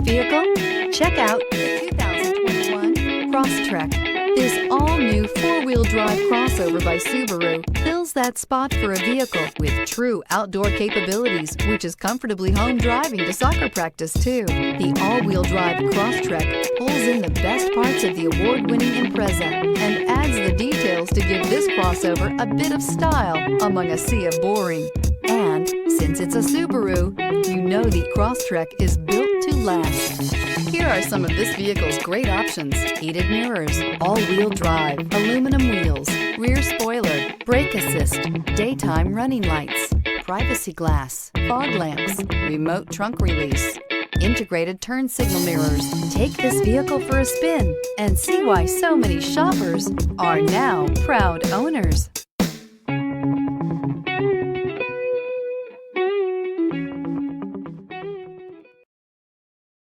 vehicle? Check out the 2021 Crosstrek. This all-new four-wheel drive crossover by Subaru fills that spot for a vehicle with true outdoor capabilities, which is comfortably home driving to soccer practice too. The all-wheel drive Crosstrek pulls in the best parts of the award-winning Impreza and adds the details to give this crossover a bit of style among a sea of boring. And since it's a Subaru, you know the Crosstrek is built to last. Here are some of this vehicle's great options: heated mirrors, all-wheel drive, aluminum wheels, rear spoiler, brake assist, daytime running lights, privacy glass, fog lamps, remote trunk release, integrated turn signal mirrors. Take this vehicle for a spin and see why so many shoppers are now proud owners.